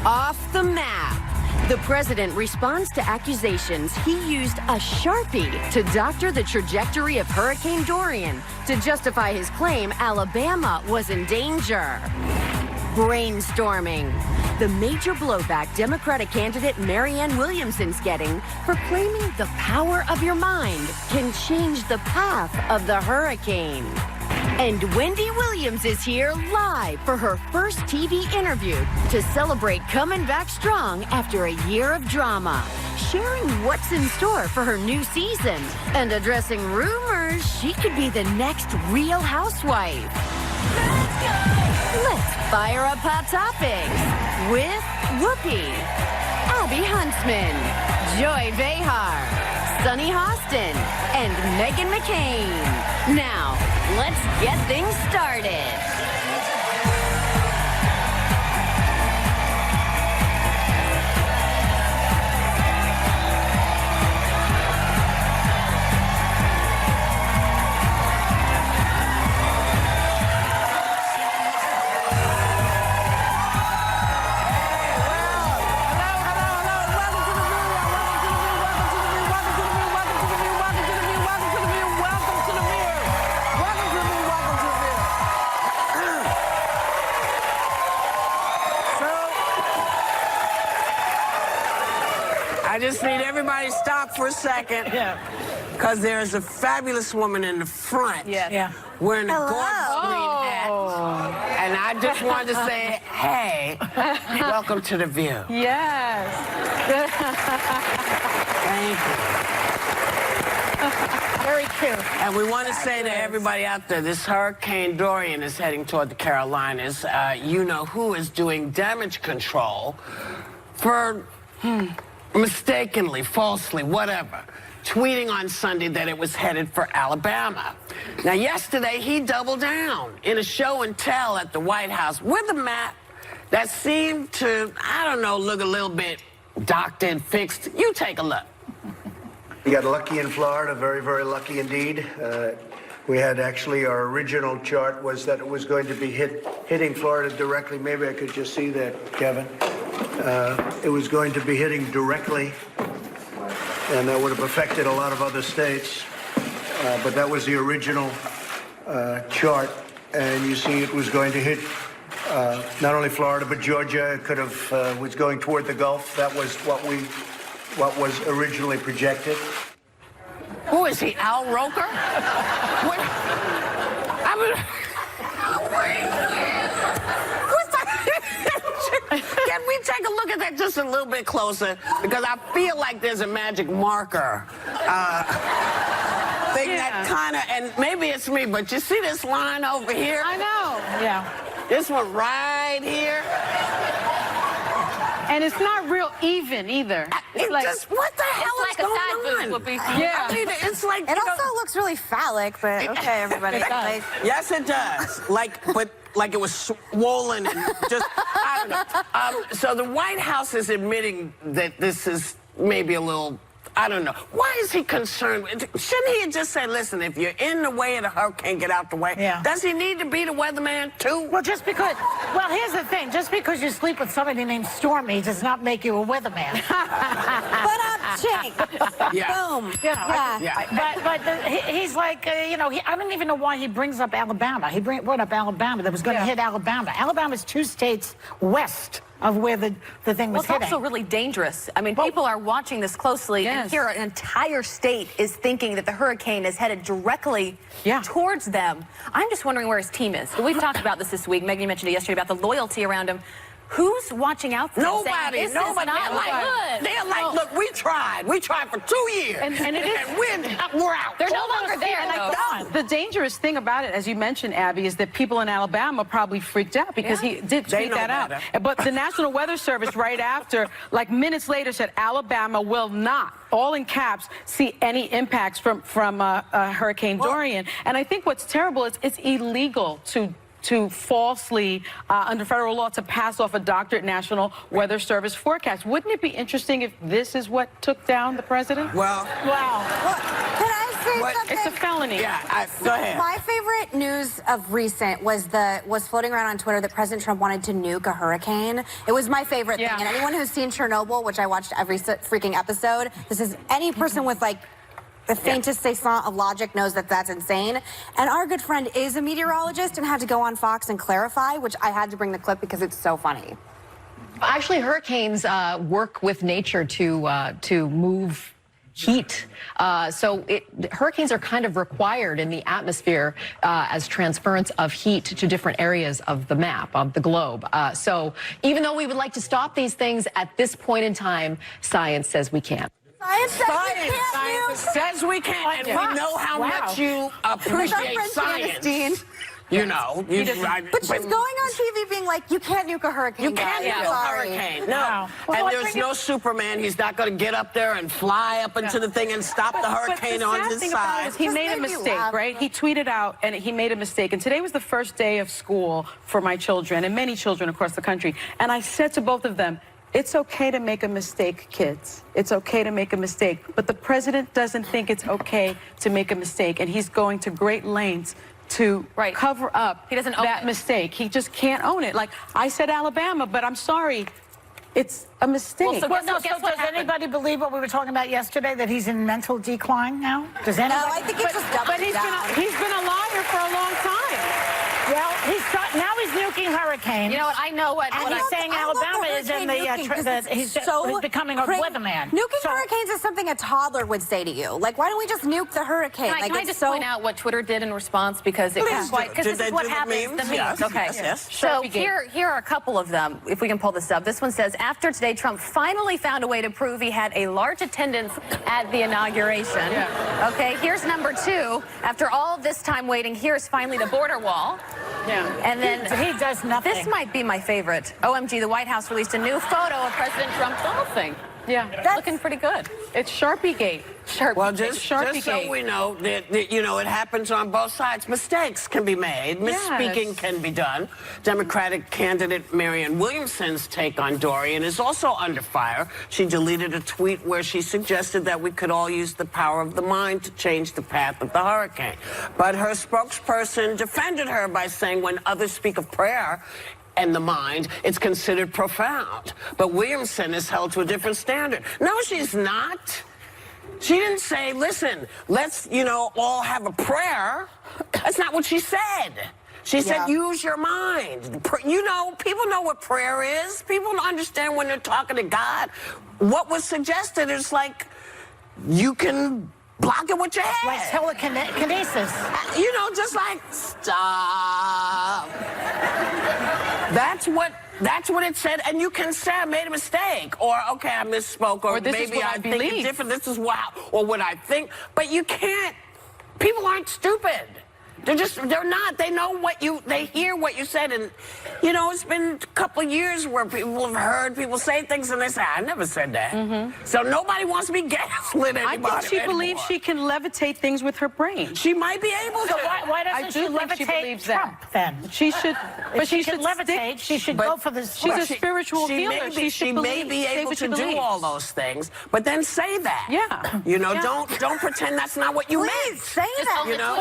Off the map. The president responds to accusations he used a Sharpie to doctor the trajectory of Hurricane Dorian to justify his claim Alabama was in danger. Brainstorming. The major blowback Democratic candidate Marianne Williamson's getting for claiming the power of your mind can change the path of the hurricane. And Wendy Williams is here live for her first TV interview to celebrate coming back strong after a year of drama, sharing what's in store for her new season, and addressing rumors she could be the next Real Housewife. Let's fire up Hot Topics with Whoopi, Abby Huntsman, Joy Behar, Sunny Hostin, and Meghan McCain. Now, let's get things started. I just need everybody to stop for a second. Yeah. Because there's a fabulous woman in the front. Yeah. Wearing a gorgeous green hat. And I just wanted to say, hey, welcome to The View. Yes. Thank you. Very cute. And we want to say to everybody out there, this Hurricane Dorian is heading toward the Carolinas. You know who is doing damage control for... mistakenly, falsely, whatever, tweeting on Sunday that it was headed for Alabama. Now, yesterday, he doubled down in a show and tell at the White House with a map that seemed to, I don't know, look a little bit doctored, fixed. You take a look. We got lucky in Florida, very, very lucky indeed. We had actually, our original chart was that it was going to be hitting Florida directly. Maybe I could just see that, Kevin. It was going to be hitting directly, and that would have affected a lot of other states. But that was the original chart, and you see it was going to hit not only Florida, but Georgia. It could have, was going toward the Gulf. That was what was originally projected. Who is he, Al Roker? What? I mean... Can we take a look at that just a little bit closer? Because I feel like there's a magic marker thing that kind of, and maybe it's me, but you see this line over here? I know. Yeah. This one right here. And it's not real even either. It's like, just, what the hell is going on? Yeah. I mean, it's like... It also looks really phallic, but okay, everybody. Like, yes, it does. Like it was swollen and just, I don't know. So the White House is admitting that this is maybe a little, I don't know. Why is he concerned? Shouldn't he just say, listen, if you're in the way of the hurricane, get out the way? Yeah. Does he need to be the weatherman, too? well, just because, well, here's the thing. Just because you sleep with somebody named Stormy does not make you a weatherman. but Jake. Yeah. Boom. You know, Yeah. But he's like, you know, I don't even know why he brings up Alabama. He brought up Alabama that was going to hit Alabama. Alabama's 2 states west of where the thing was hitting. Well, it's also really dangerous. I mean, people are watching this closely, and here an entire state is thinking that the hurricane is headed directly towards them. I'm just wondering where his team is. We've talked about this week. Megan mentioned it yesterday about the loyalty around him. Who's watching out for them? Nobody. Nobody. They're like, look, we tried. We tried for 2 years. And it is. And we're out. They're no longer there, though. The dangerous thing about it, as you mentioned, Abby, is that people in Alabama probably freaked out because he did tweet that out. But the National Weather Service right after, like minutes later, said Alabama will not, all in caps, see any impacts from Hurricane Dorian. And I think what's terrible is it's illegal to falsely, under federal law, to pass off a doctored National Weather Service forecast. Wouldn't it be interesting if this is what took down the president? Well, Well, can I say say What? something? It's a felony. Yeah, go ahead. My favorite news of recent was floating around on Twitter that President Trump wanted to nuke a hurricane. It was my favorite thing. And anyone who's seen Chernobyl, which I watched every freaking episode, this is any person with like the faintest cessant of logic knows that that's insane. And our good friend is a meteorologist and had to go on Fox and clarify, which I had to bring the clip because it's so funny. Actually, hurricanes work with nature to move heat. Hurricanes are kind of required in the atmosphere as transference of heat to different areas of the map, of the globe. So even though we would like to stop these things at this point in time, science says we can't. Science says we can't, and we know how much you appreciate science. You know, but she's going on TV being like, you can't nuke a hurricane. You can't nuke a hurricane. No. And there's no Superman. He's not going to get up there and fly up into the thing and stop the hurricane on his side. He made a mistake, right? He tweeted out, and he made a mistake. And today was the first day of school for my children and many children across the country. And I said to both of them, it's okay to make a mistake, kids. It's okay to make a mistake. But the president doesn't think it's okay to make a mistake, and he's going to great lengths to cover up that mistake. He just can't own it. Like, I said Alabama, but I'm sorry. It's a mistake. Well, so does anybody believe what we were talking about yesterday, that he's in mental decline now? Does anybody? No, I think it's just doubling down. He's been a liar for a long time. Well, now he's nuking hurricanes. You know what? I know what. And he's saying Alabama is in he's becoming a weatherman. Nuking hurricanes is something a toddler would say to you. Like, why don't we just nuke the hurricane? Can I just point out what Twitter did in response, because it was quite. Because this is what happens. The memes. Yes. Okay. Yes. So here are a couple of them. If we can pull this up. This one says, after today, Trump finally found a way to prove he had a large attendance at the inauguration. Yeah. Okay. Here's number 2. After all this time waiting, here's finally the border wall. Yeah. And then he does nothing. This might be my favorite. OMG, the White House released a new photo of President Trump golfing. Yeah. That's looking pretty good. It's Sharpiegate. Well, just so we know that, you know, it happens on both sides. Mistakes can be made. Misspeaking can be done. Democratic candidate Marianne Williamson's take on Dorian is also under fire. She deleted a tweet where she suggested that we could all use the power of the mind to change the path of the hurricane. But her spokesperson defended her by saying when others speak of prayer and the mind, it's considered profound. But Williamson is held to a different standard. No, she's not. She didn't say, listen, let's, you know, all have a prayer. That's not what she said. She said, use your mind. You know, people know what prayer is. People understand when they're talking to God. What was suggested is like, you can block it with your head. Like telekinesis. You know, just like, stop. That's what it said, and you can say I made a mistake, or okay, I misspoke, or maybe I think it's different. This is what I think. But you can't. People aren't stupid. They're not. They know they hear what you said, and you know, it's been a couple of years where people have heard people say things, and they say, I never said that. So nobody wants to be gaslit anybody. I think she believes she can levitate things with her brain. She might be able to. So why doesn't she levitate Trump then? She should, but she should levitate. She should go for this. She's a spiritual healer. She may be able to do all those things, but then say that. Yeah. You know, don't pretend that's not what you meant. Say that. You know,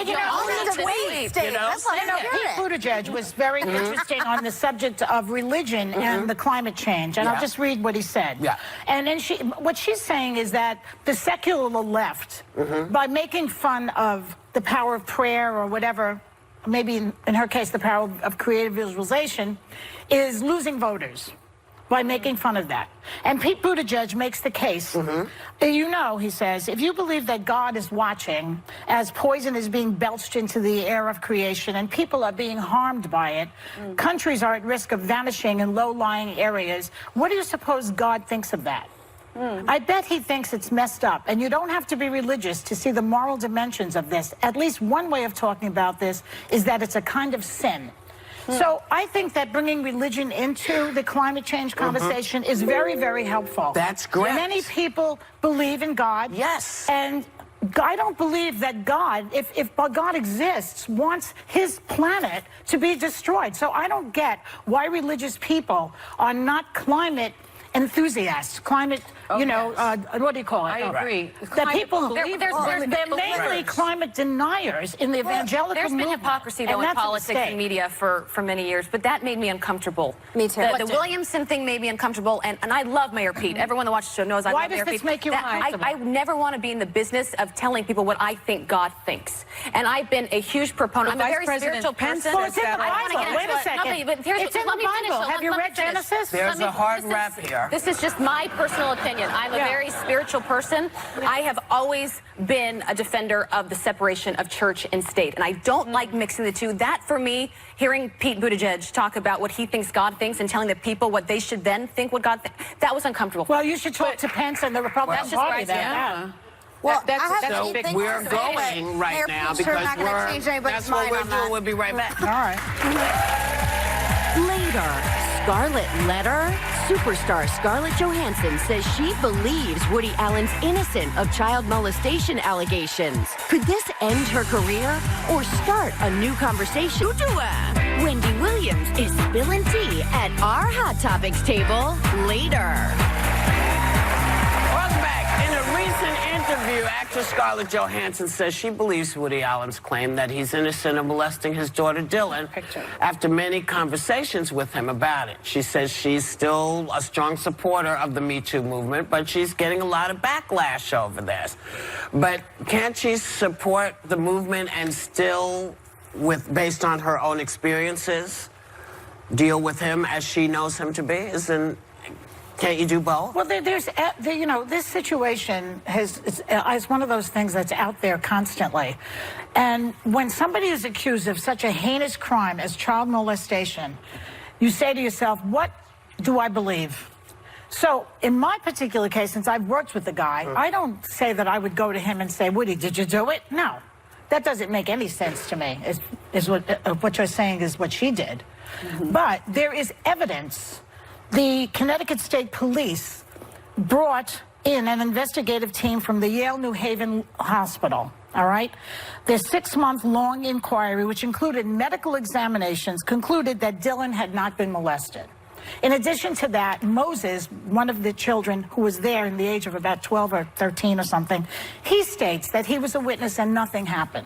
Pete Buttigieg was very interesting on the subject of religion and the climate change. And I'll just read what he said. Yeah. And then what she's saying is that the secular left, by making fun of the power of prayer or whatever, maybe in her case, the power of creative visualization, is losing voters by making fun of that. And Pete Buttigieg makes the case. You know, he says, if you believe that God is watching as poison is being belched into the air of creation and people are being harmed by it, countries are at risk of vanishing in low-lying areas, what do you suppose God thinks of that? I bet he thinks it's messed up, and you don't have to be religious to see the moral dimensions of this. At least one way of talking about this is that it's a kind of sin. So I think that bringing religion into the climate change conversation is very, very helpful. That's great. Many people believe in God. Yes. And I don't believe that God, if God exists, wants his planet to be destroyed. So I don't get why religious people are not climate enthusiasts, climate, what do you call it? I agree. The people, they're There's mainly climate deniers in the evangelical There's been movement. hypocrisy, though, And in that's a politics mistake. and media for many years, but that made me uncomfortable. Me too. The Williamson thing made me uncomfortable, and I love Mayor Pete. Everyone that watches the show knows I Why love does Mayor this Pete. make you uncomfortable? I never want to be in the business of telling people what I think God thinks. And I've been a huge proponent. But I'm a Vice very President spiritual Pence person. Well, it's in the I don't wanna Bible. get Wait into a it. second. No, but here's It's in let the me finish, Bible. though. Have you Let me read finish. Genesis? There's a hard rap here. This is just my personal opinion. I'm a very spiritual person. I have always been a defender of the separation of church and state, and I don't like mixing the two. That, for me, hearing Pete Buttigieg talk about what he thinks God thinks and telling the people what they should then think what God thinks, that was uncomfortable. Well, you should talk to Pence and the Republican That's just Party where I then. stand. Well, That's- I have that's many a big- things We're to say, but going right Mayor now Pete's because not going to change anybody's that's what mind we're on doing. that. We'll be right back. All right. Later, Scarlet Letter. Superstar Scarlett Johansson says she believes Woody Allen's innocent of child molestation allegations. Could this end her career or start a new conversation? Wendy Williams is spilling tea at our Hot Topics table later. Welcome back. In a recent interview, actress Scarlett Johansson says she believes Woody Allen's claim that he's innocent of molesting his daughter Dylan after many conversations with him about it. She says she's still a strong supporter of the Me Too movement, but she's getting a lot of backlash over this. But can't she support the movement and still, based on her own experiences, deal with him as she knows him to be? Can't you do both? Well, this situation is one of those things that's out there constantly. And when somebody is accused of such a heinous crime as child molestation, you say to yourself, what do I believe? So in my particular case, since I've worked with the guy, I don't say that I would go to him and say, Woody, did you do it? No. That doesn't make any sense to me, is what you're saying is what she did. But there is evidence. The Connecticut State Police brought in an investigative team from the Yale New Haven Hospital, all right? Their 6-month-long inquiry, which included medical examinations, concluded that Dylan had not been molested. In addition to that, Moses, one of the children who was there in the age of about 12 or 13 or something, he states that he was a witness and nothing happened.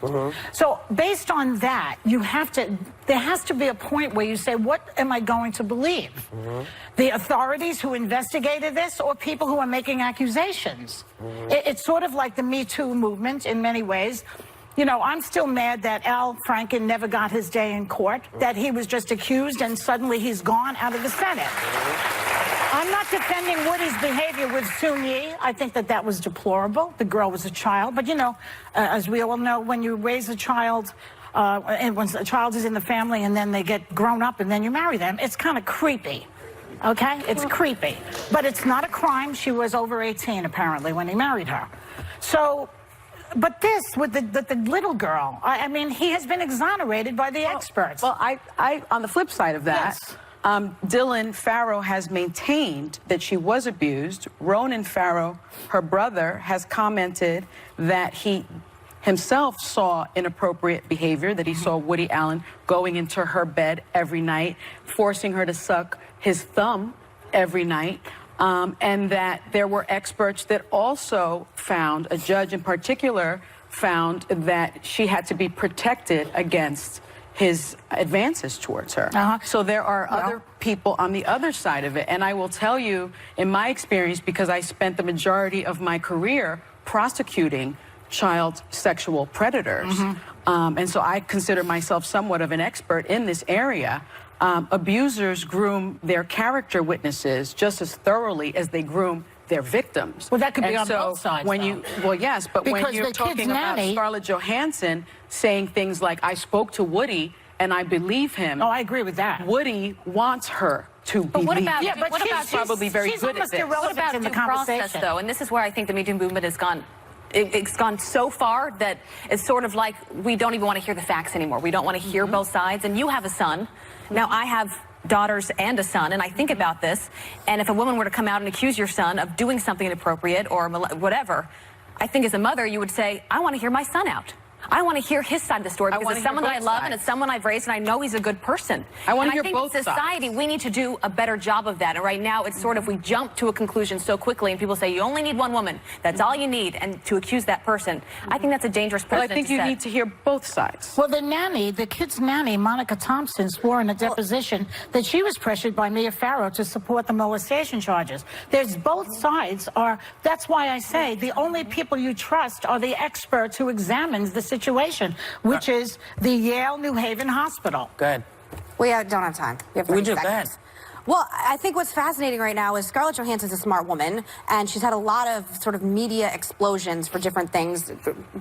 So based on that, there has to be a point where you say, what am I going to believe? The authorities who investigated this or people who are making accusations? It's sort of like the Me Too movement in many ways. You know, I'm still mad that Al Franken never got his day in court, that he was just accused and suddenly he's gone out of the Senate. I'm not defending Woody's behavior with Soon Yi. I think that was deplorable. The girl was a child. But, as we all know, when you raise a child, and when a child is in the family and then they get grown up and then you marry them, it's kind of creepy. Okay? It's creepy. But it's not a crime. She was over 18, apparently, when he married her. So... But this, with the little girl, I mean, he has been exonerated by the experts. Well, I on the flip side of that, Dylan Farrow has maintained that she was abused. Ronan Farrow, her brother, has commented that he himself saw inappropriate behavior, that he saw Woody Allen going into her bed every night, forcing her to suck his thumb every night. And that there were experts that also found, a judge in particular, found that she had to be protected against his advances towards her. So there are other people on the other side of it. And I will tell you, in my experience, because I spent the majority of my career prosecuting child sexual predators, and so I consider myself somewhat of an expert in this area. Abusers groom their character witnesses just as thoroughly as they groom their victims. Well, that could be on both sides, Well, yes, but because when you're talking about Scarlett Johansson saying things like, I spoke to Woody and I believe him. Oh, I agree with that. Woody wants her to believe. But what about, she's probably very good at this. What about in the due process, conversation, though? And this is where I think the Me Too movement has gone. It's gone so far that it's sort of like we don't even want to hear the facts anymore. We don't want to hear both sides. And you have a son. Now, I have daughters and a son, and I think about this. And if a woman were to come out and accuse your son of doing something inappropriate or whatever, I think as a mother, you would say, I want to hear my son out. I want to hear his side of the story because it's someone that I love and it's someone I've raised and I know he's a good person. I want to hear both both sides. Society, we need to do a better job of that. And right now, it's sort of we jump to a conclusion so quickly, and people say you only need one woman. That's all you need, and to accuse that person, I think that's a dangerous precedent. Well, I think you need to hear both sides. Well, the kid's nanny, Monica Thompson, swore in a deposition that she was pressured by Mia Farrow to support the molestation charges. There's both sides are. That's why I say the only people you trust are the experts who examines the situation, which is the Yale New Haven Hospital. Good. We don't have time. We have 30 We do. Go ahead. seconds. Well, I think what's fascinating right now is Scarlett Johansson's a smart woman, and she's had a lot of sort of media explosions for different things,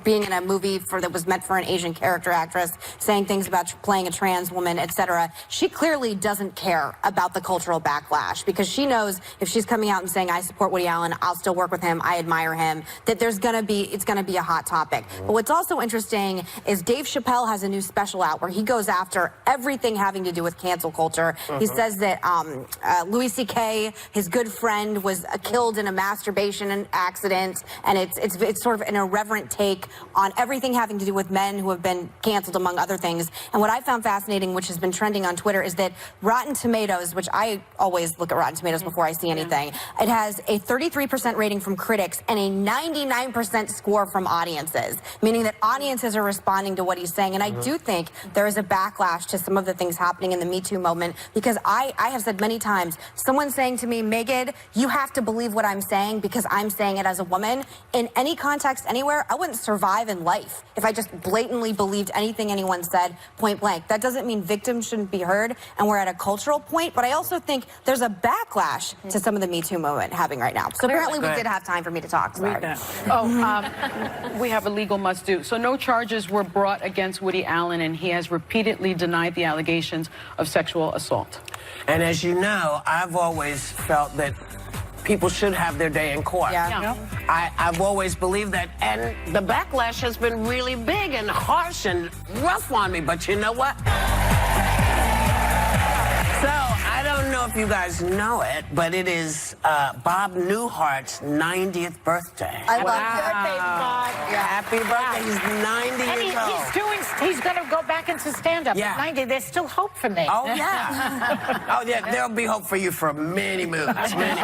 being in a movie that was meant for an Asian character actress, saying things about playing a trans woman, etc. She clearly doesn't care about the cultural backlash because she knows if she's coming out and saying, I support Woody Allen, I'll still work with him, I admire him, that it's gonna be a hot topic. But what's also interesting is Dave Chappelle has a new special out where he goes after everything having to do with cancel culture. He says that Louis C.K., his good friend, was killed in a masturbation accident, and it's sort of an irreverent take on everything having to do with men who have been canceled, among other things. And what I found fascinating, which has been trending on Twitter, is that Rotten Tomatoes, which I always look at Rotten Tomatoes before I see anything, it has a 33% rating from critics and a 99% score from audiences, meaning that audiences are responding to what he's saying. And I do think there is a backlash to some of the things happening in the Me Too movement, because I have said many times, someone saying to me, Megan, you have to believe what I'm saying because I'm saying it as a woman. In any context, anywhere, I wouldn't survive in life if I just blatantly believed anything anyone said point blank. That doesn't mean victims shouldn't be heard, and we're at a cultural point, but I also think there's a backlash to some of the Me Too movement happening right now. So apparently we did have time for me to talk. Sorry. We have a legal must-do. So no charges were brought against Woody Allen, and he has repeatedly denied the allegations of sexual assault. And as you know, I've always felt that people should have their day in court. Yeah. I've always believed that, and the backlash has been really big and harsh and rough on me, but you know what? So, I don't know if you guys know it, but it is Bob Newhart's 90th birthday. I love Birthday, Bob. Happy birthday. He's 90 And years old. he's going to go back into stand-up at 90. There's still hope for me. Oh, yeah. Oh, yeah, there'll be hope for you for many movies. Many.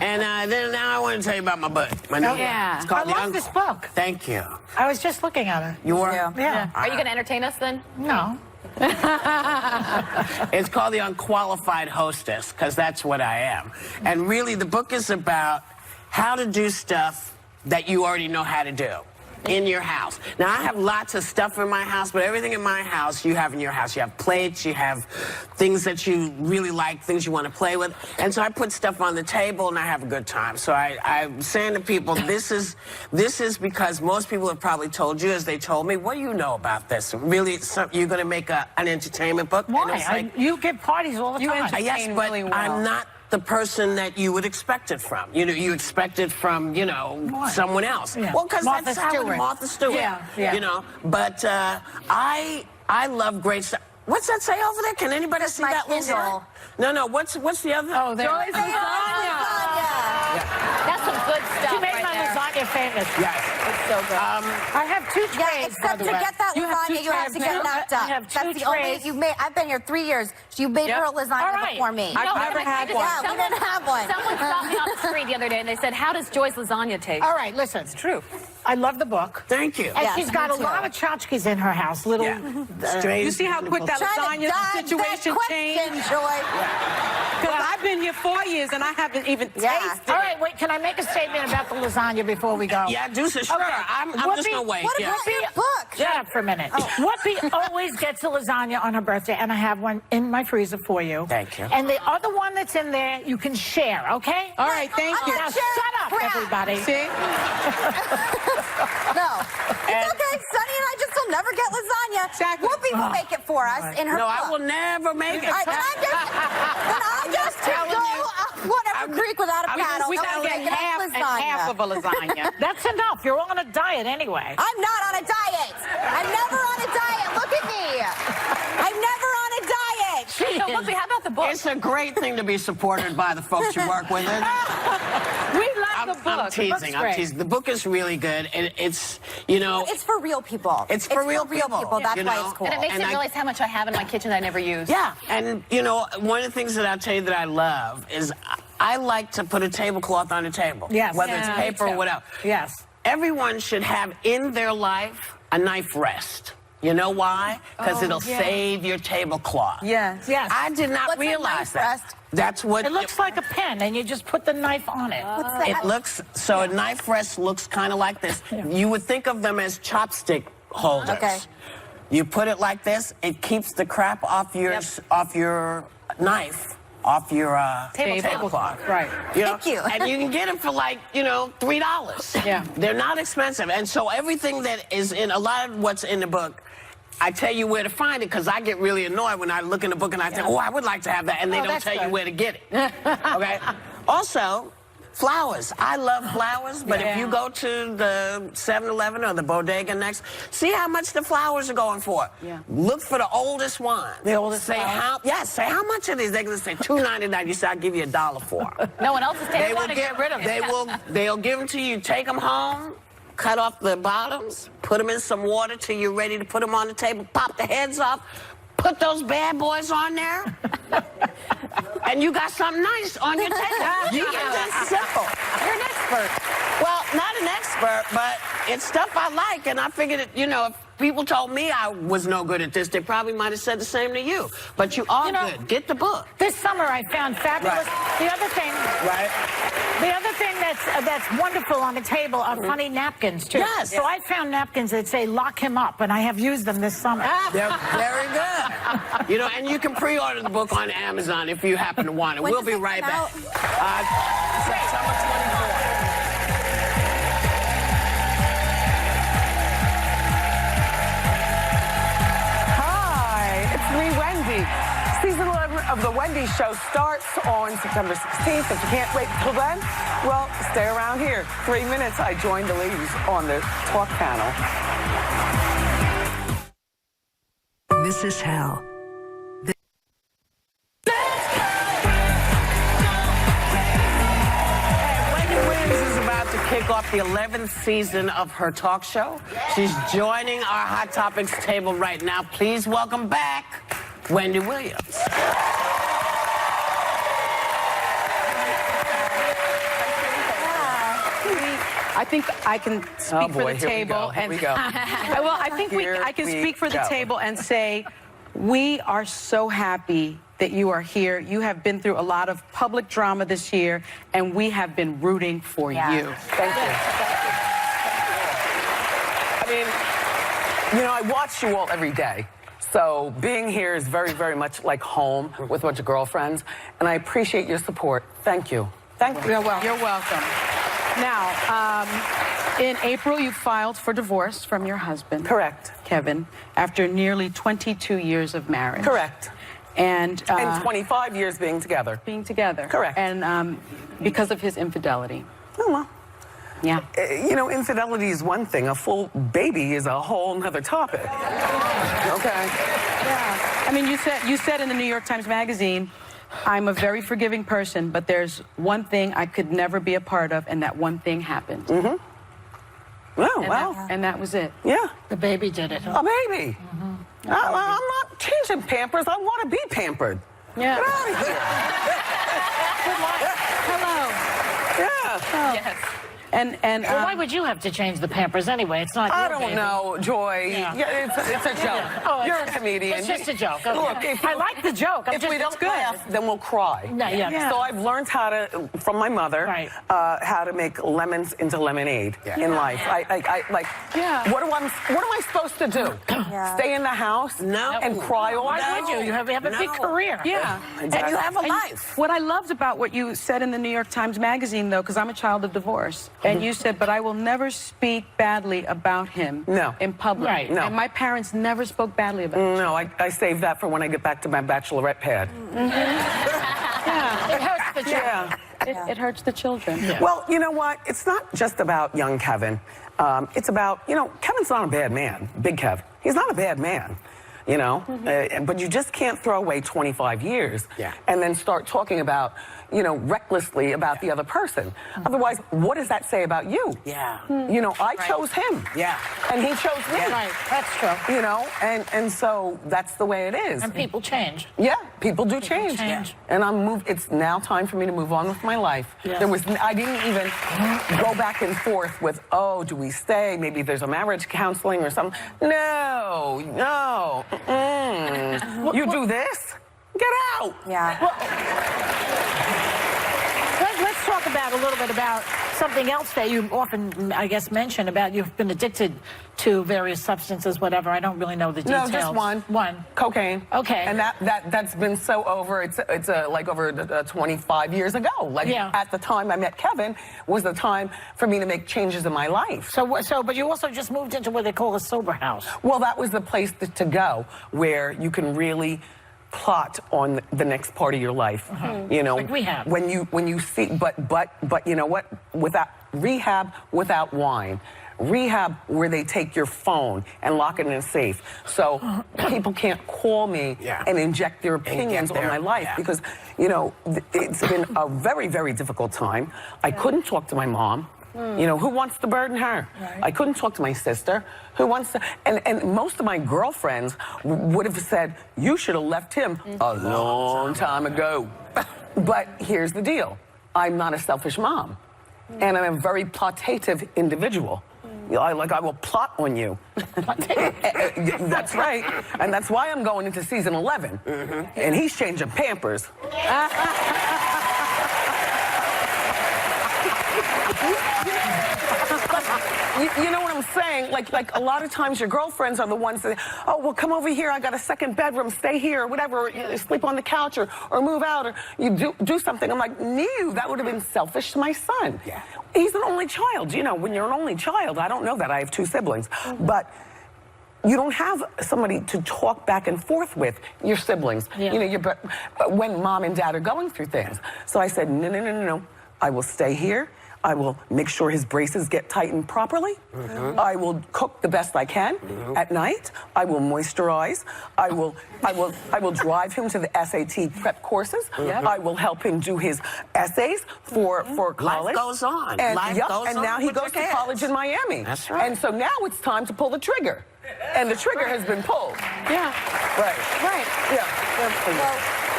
And then now I want to tell you about my book. My new book. It's called I love this book. Thank you. I was just looking at it. You were? Yeah. Are you going to entertain us then? No. It's called The Unqualified Hostess, because that's what I am. And really, the book is about how to do stuff that you already know how to do in your house. Now, I have lots of stuff in my house, but everything in my house you have in your house. You have plates, you have things that you really like, things you want to play with. And so I put stuff on the table and I have a good time. So I'm saying to people, this is because most people have probably told you, as they told me, what do you know about this? Really, you're going to make an entertainment book? Why? And it's like, You give parties all the time. yes, but really well. I'm not the person that you would expect it from. You know, you expect it from, someone else. Yeah. Well, because Martha that's how Stewart. Martha Stewart. Yeah. You know, but I love great stuff. What's that say over there? Can anybody see my that little Kindle. sign? No, what's the other? Oh, there. Joyce Lasagna. That's some good stuff. She made right my there. lasagna famous. Yes. It's so good. I have two Yeah, trays, by except the to way. get that You have two lasagna, you have trays to get now? knocked I up. have two That's the only trays. I've been here 3 years. So you made her a lasagna All right. before me. I've never had one. Yeah, we didn't have one. Someone stopped me on the street the other day and they said, how does Joy's lasagna taste? All right, listen. It's true. I love the book. Thank you. And Yes, she's got me a too. lot of tchotchkes in her house. Little. You see how quick that Trying to lasagna dodge situation that changed? question, Joy. Because I've been here 4 years and I haven't even Yeah. tasted All right, wait. Can I make a statement about the lasagna before we go? Yeah, do so. Sure. Okay. I'm just Whoopi, going to wait. What Yeah. about your book? Shut up for a minute. Whoopi always gets a lasagna on her birthday, and I have one in my freezer for you. Thank you. And the other one that's in there, you can share, okay? All right, thank I'm you. not Now sharing shut up, crap. everybody. See? No. It's okay. Sonny and I just will never get lasagna. Exactly. Whoopi will make it for us in her No, book. I will never make it. All right, then I'll just go up whatever creek without a paddle. We No gotta one's get making us half and lasagna. half of a lasagna. That's enough. You're on a diet anyway. I'm not on a diet. I'm never on a diet. Look at me. I'm never on a diet. So Whoopi, how about the book? It's a great thing to be supported by the folks you work with. We love the book. I'm teasing. I'm teasing. The book is really good, and it's, you know, It's for real people. It's for real people. That's you why know? it's cool. And it makes me realize how much I have in my kitchen that I never use. Yeah, and you know, one of the things that I'll tell you that I love is I like to put a tablecloth on the table. Yes. Whether Yeah, it's me paper or too. whatever. Yes. Everyone should have in their life a knife rest. You know why? Because it'll save your tablecloth. Yes. Yes. I did not What's a realize knife that. rest? That's what It looks like a pen, and you just put the knife on it. What's that? It looks so. A knife rest looks kind of like this. You would think of them as chopstick holders. Okay. You put it like this. It keeps the crap off your knife. Off your tablecloth. Right. You know? Thank you. And you can get them for like, you know, $3. Yeah. They're not expensive. And so everything that is in a lot of what's in the book, I tell you where to find it because I get really annoyed when I look in the book and I think, oh, I would like to have that. And they don't that's tell you good. where to get it. Okay? Also, flowers. I love flowers, but if you go to the 7-Eleven or the bodega next, see how much the flowers are going for. Yeah. Look for the oldest one. The oldest say flowers? say how much are these? They're gonna say $2.99. You say I'll give you $1 for 'em. No one else is taking They will one. get rid of them. They'll give them to you. Take them home. Cut off the bottoms. Put them in some water till you're ready to put them on the table. Pop the heads off. Put those bad boys on there. And you got something nice on your table. It's simple. You're an expert. Well, not an expert, but it's stuff I like, and I figured that, you know, if people told me I was no good at this, they probably might have said the same to you. But you are good. Get the book. This summer I found fabulous. Right. The other thing. Right? The other thing that's wonderful on the table are funny napkins too. Yes. So I found napkins that say "lock him up," and I have used them this summer. They're very good. You know, and you can pre-order the book on Amazon if you happen to want it. When We'll does be it right come back. out? September 24th. Hi, it's me, Wendy. Season 11 of The Wendy Show starts on September 16th. If you can't wait till then, well, stay around here. 3 minutes, I join the ladies on the talk panel. This is hell. Wendy Williams is about to kick off the 11th season of her talk show. She's joining our Hot Topics table right now. Please welcome back Wendy Williams. I think I can speak for the table. Here we go. Well, I think I can speak for the table and say we are so happy that you are here. You have been through a lot of public drama this year, and we have been rooting for you. Thank you. I mean, you know, I watch you all every day. So being here is very, very much like home with a bunch of girlfriends, and I appreciate your support. Thank you. Thank you. You're welcome. Now, in April, you filed for divorce from your husband. Correct. Kevin, after nearly 22 years of marriage. Correct. And 25 years being together. being together. Correct. And because of his infidelity. Oh, well. Yeah. You know, infidelity is one thing. A full baby is a whole nother topic. Okay. Yeah. I mean, you said in the New York Times Magazine, I'm a very forgiving person, but there's one thing I could never be a part of, and that one thing happened. Mm-hmm. Oh, And well. and that was it. Yeah. The baby did it. A baby. I'm not changing Pampers. I want to be pampered. Yeah. Get out of here. Hello. Yeah. Yes. And Well, why would you have to change the Pampers anyway? It's not I your don't baby. know, Joy. Yeah. It's a joke. Oh, You're a comedian. It's just a joke. Okay. Look, if I like the joke. If we don't laugh, then we'll cry. Yeah. So I've learned how to, from my mother, Right. how to make lemons into lemonade in life. I like. Yeah. What am I supposed to do? Stay in the house? No. And cry all Why day? would you? You have a big career. yeah. And you have a life. What I loved about what you said in the New York Times Magazine, though, because I'm a child of divorce, and you said, but I will never speak badly about him in public. Right. No. And my parents never spoke badly about him. No, I save that for when I get back to my bachelorette pad. Yeah. It hurts the joke. Yeah. It hurts the children. Well, you know what? It's not just about young Kevin. It's about, you know, Kevin's not a bad man, Big Kev. He's not a bad man. you know? But you just can't throw away 25 years and then start talking about, you know, recklessly about the other person. Otherwise, what does that say about you? Yeah. You know, I chose him. Yeah. And he chose me. Right, that's true. You know, and so that's the way it is. And people change. Yeah, people do change. change. And it's now time for me to move on with my life. Yes. I didn't even go back and forth with, oh, do we stay? Maybe there's a marriage counseling or something. No. You do this? Get out. Let's talk about a little bit about something else that you often, I guess, mention about you've been addicted to various substances, whatever. I don't really know the details. No, just one. One. Cocaine. Okay. And that's been so over. It's like over 25 years ago. Like at the time I met Kevin was the time for me to make changes in my life. But you also just moved into what they call a sober house. Well, that was the place to go where you can really plot on the next part of your life. You know, like rehab. When you see, but you know what? Without rehab, without wine. Rehab where they take your phone and lock it in a safe. So people can't call me and inject their opinions on my life because, you know, it's been a very, very difficult time. I couldn't talk to my mom. You know, who wants to burden her? Right. I couldn't talk to my sister. Who wants to? And most of my girlfriends would have said, you should have left him a long time ago. But here's the deal. I'm not a selfish mom. And I'm a very plotative individual. I will plot on you. That's right. And that's why I'm going into season 11. And he's changing Pampers. You know what I'm saying? Like a lot of times your girlfriends are the ones that, oh, well, come over here. I got a second bedroom. Stay here or whatever. Or you sleep on the couch or move out or you do something. I'm like, no, that would have been selfish to my son. Yeah. He's an only child. You know, when you're an only child, I don't know that. I have 2 siblings. But you don't have somebody to talk back and forth with, your siblings. You know, when mom and dad are going through things. So I said, no. I will stay here. I will make sure his braces get tightened properly. I will cook the best I can at night. I will moisturize. I will drive him to the SAT prep courses. I will help him do his essays for college. Life goes on. And, Life goes and on now he goes to college in Miami. That's right. And so now it's time to pull the trigger. And the trigger has been pulled. Yeah. Right. Yeah.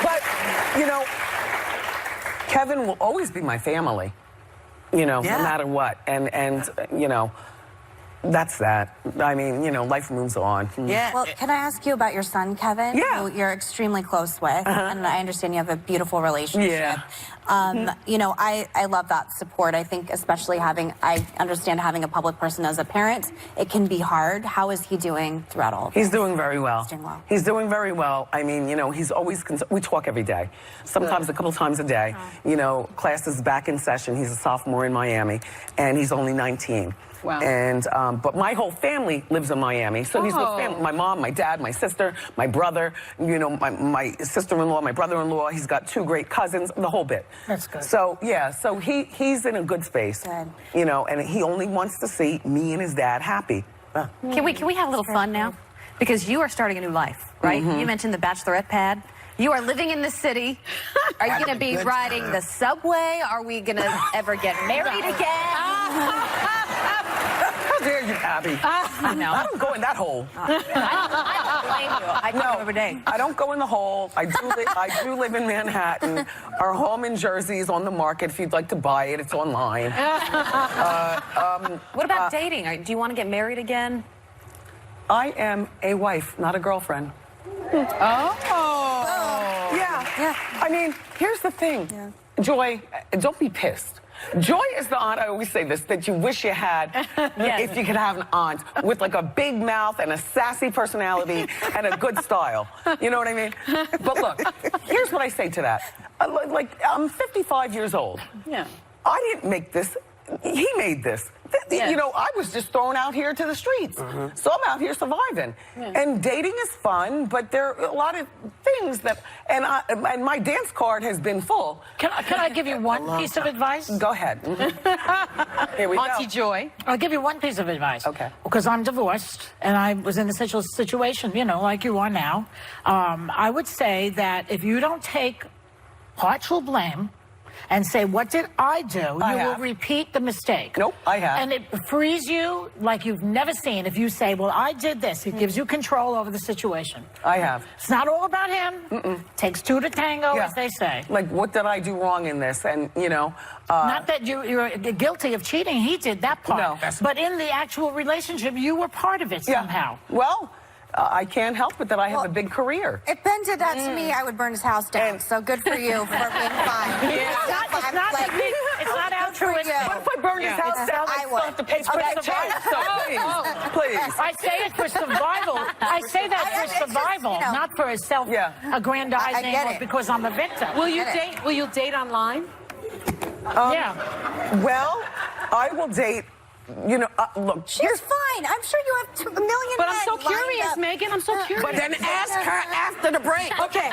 But, you know, Kevin will always be my family. You know, no matter what. And you know, that's that. I mean, you know, life moves on. Yeah. Well, can I ask you about your son, Kevin? Yeah. Who you're extremely close with. And I understand you have a beautiful relationship. Yeah. You know, I love that support. I think especially I understand having a public person as a parent, it can be hard. How is he doing throughout all of this? He's doing very well. He's doing well. He's doing very well. I mean, you know, he's always, we talk every day. Sometimes a couple times a day. You know, class is back in session. He's a sophomore in Miami, and he's only 19. Wow. And, but my whole family lives in Miami. So he's with family. My mom, my dad, my sister, my brother, you know, my sister-in-law, my brother-in-law. He's got 2 great cousins, the whole bit. That's good. So, yeah, so he's in a good space. Good. You know, and he only wants to see me and his dad happy. Can we have a little fun now? Because you are starting a new life, right? You mentioned the bachelorette pad. You are living in the city. Are you going to be riding the subway? Are we going to ever get married again? How dare you, Abby? I know. I don't go in that hole. I don't blame you. I come every day. I don't go in the hole. I do live in Manhattan. Our home in Jersey is on the market. If you'd like to buy it, it's online. What about dating? Do you want to get married again? I am a wife, not a girlfriend. Yeah. I mean, here's the thing. Joy, don't be pissed. Joy is the aunt, I always say this, that you wish you had if you could have an aunt with like a big mouth and a sassy personality and a good style. You know what I mean? But look, here's what I say to that. Like, I'm 55 years old. Yeah. I didn't make this he made this. You know, I was just thrown out here to the streets. So I'm out here surviving. And dating is fun, but there are a lot of things that, and my dance card has been full. Can I give you one piece of advice? Go ahead. Here we go. Auntie Joy. I'll give you one piece of advice. Okay. Because I'm divorced and I was in a situation, you know, like you are now. I would say that if you don't take partial blame and say, what did I do? You will repeat the mistake. Nope, I have. And it frees you like you've never seen. If you say, well, I did this, it gives you control over the situation. I have. It's not all about him. Takes two to tango, as they say. Like, what did I do wrong in this? And, you know... not that you're guilty of cheating. He did that part. No. But in the actual relationship, you were part of it somehow. Well... I can't help it that I have a big career. If Ben did that to me, I would burn his house down. So good for you for being fine. It's not altruistic. What if I burn his house down? I still have to pay for that tax. So please. I say it for survival. I say that for survival, not for self-aggrandizing or because I'm a victim. Will you date? Will you date online? Yeah. Well, I will date. You know, look. She's fine. I'm sure you have a million But men I'm so lined curious, up. Megan. I'm so curious. But then ask her after the break. Okay.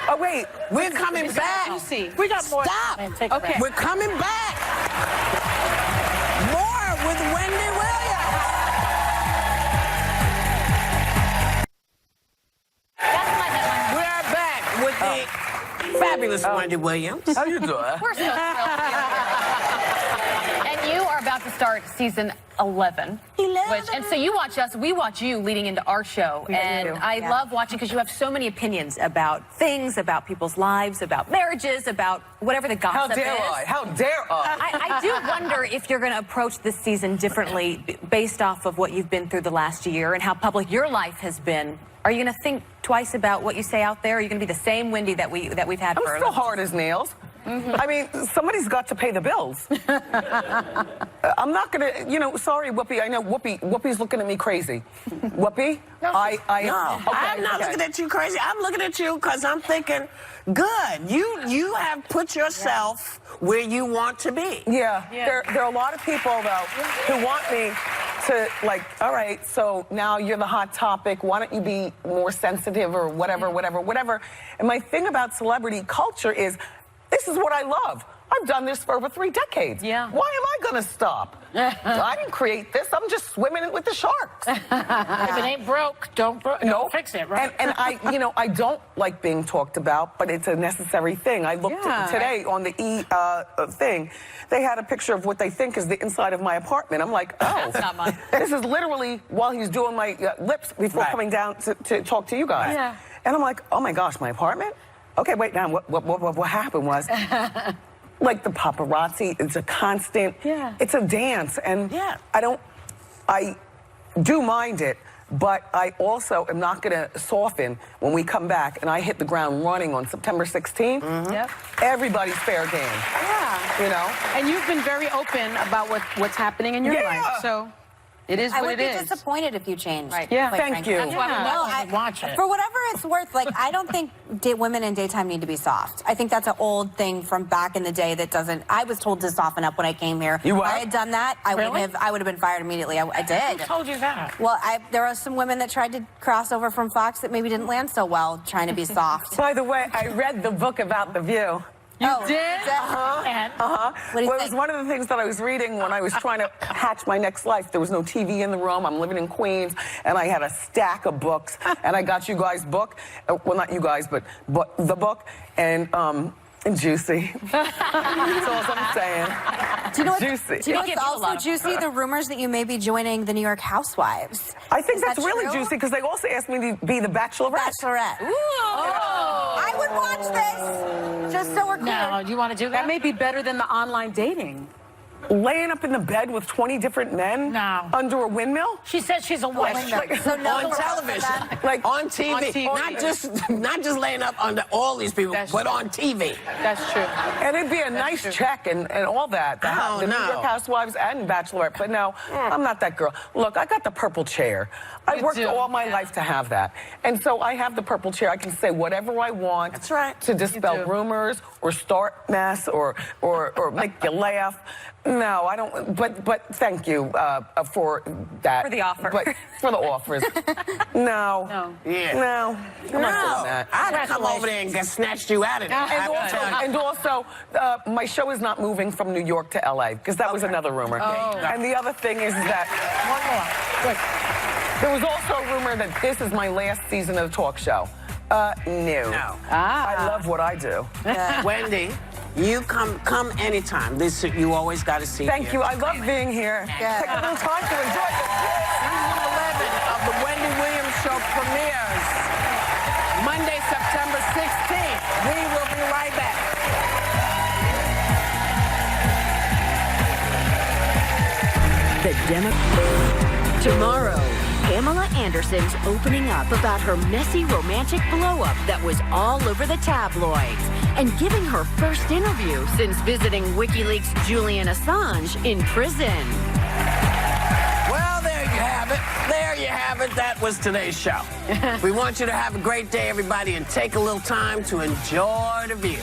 Oh, wait. We're coming back. Juicy. We got more. Stop. Okay. We're coming back. More with Wendy Williams. We're back with the fabulous Wendy Williams. How you doing? We're so thrilled. And you are about to start season 11. And so you watch us, we watch you leading into our show. And I love watching because you have so many opinions about things, about people's lives, about marriages, about whatever the gossip is. How dare I? How dare I? I do wonder if you're going to approach this season differently based off of what you've been through the last year and how public your life has been. Are you going to think twice about what you say out there? Or are you going to be the same Wendy that we've had for I'm still hard as nails. I mean, somebody's got to pay the bills. I'm not gonna, you know, sorry, Whoopi. I know Whoopi's looking at me crazy. Whoopi? No, I'm not okay. looking at you crazy. I'm looking at you because I'm thinking, good. You have put yourself where you want to be. Yeah. There are a lot of people, though, who want me to, like, all right, so now you're the hot topic. Why don't you be more sensitive or whatever. And my thing about celebrity culture is, this is what I love. I've done this for over 3 decades. Yeah. Why am I gonna stop? I didn't create this. I'm just swimming with the sharks. If it ain't broke, don't fix it, right? And I, you know, I don't like being talked about, but it's a necessary thing. I looked today on the thing. They had a picture of what they think is the inside of my apartment. I'm like, oh, That's not mine. This is literally while he's doing my lips before coming down to talk to you guys. Yeah. And I'm like, oh my gosh, my apartment? Okay, wait, now what happened was, like the paparazzi, it's a constant, it's a dance, and I do mind it, but I also am not gonna soften when we come back and I hit the ground running on September 16th. Everybody's fair game. Yeah. You know? And you've been very open about what's happening in your life, so it is I what would it be is. disappointed if you changed. Right. Yeah. quite Thank frankly. you. That's why we watch it. For whatever it's worth, like, I don't think women in daytime need to be soft. I think that's an old thing from back in the day that doesn't. I was told to soften up when I came here. You If what? I had done that, I Really? would have been fired immediately. I did. Who told you that? Well, there are some women that tried to cross over from Fox that maybe didn't land so well trying to be soft. By the way, I read the book about The View. You did? And What do you Well, it think? was one of the things that I was reading when I was trying to hatch my next life. There was no TV in the room. I'm living in Queens, and I had a stack of books. And I got you guys' book. Well, not you guys, but the book. And juicy. That's all I'm saying. Do you know Juicy. Do you know They give what's you a lot also of- juicy? The rumors that you may be joining the New York Housewives. I think Is that's that really true? juicy because they also asked me to be the Bachelorette. Bachelorette. I would watch this. Just so we're clear. now, do you want to do that? That may be better than the online dating. Laying up in the bed with 20 different men No. under a windmill? She said she's a wife. So no On television, Like, on TV, on TV. not just laying up under all these people, That's but true. on TV. That's true. And it'd be a nice check and all that. Oh, the New no. York Housewives and Bachelorette. But no, I'm not that girl. Look, I got the purple chair. I worked do. all my life to have that. And so I have the purple chair. I can say whatever I want. That's right. To dispel do. rumors or start mess or make you laugh. No, I don't. But thank you for that. For the offer. But for the offers. No. Yeah. No. I'm not doing that. I'd have come over there and get snatched you out of there. And also, my show is not moving from New York to LA because that was another rumor. And the other thing is that there was also a rumor that this is my last season of the talk show. No. I love what I do. Wendy, you come anytime. You always got to see. Thank you. I love being here. Take a little time to enjoy it. Season 11 of the Wendy Williams Show premieres Monday, September 16th. We will be right back. Tomorrow, Pamela Anderson's opening up about her messy romantic blow-up that was all over the tabloids and giving her first interview since visiting WikiLeaks' Julian Assange in prison. Well, there you have it. There you have it. That was today's show. We want you to have a great day, everybody, and take a little time to enjoy the view.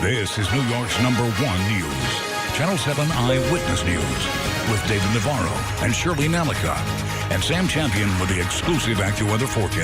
This is New York's #1 news. Channel 7 Eyewitness News with David Navarro and Shirley Nalica. And Sam Champion with the exclusive AccuWeather forecast.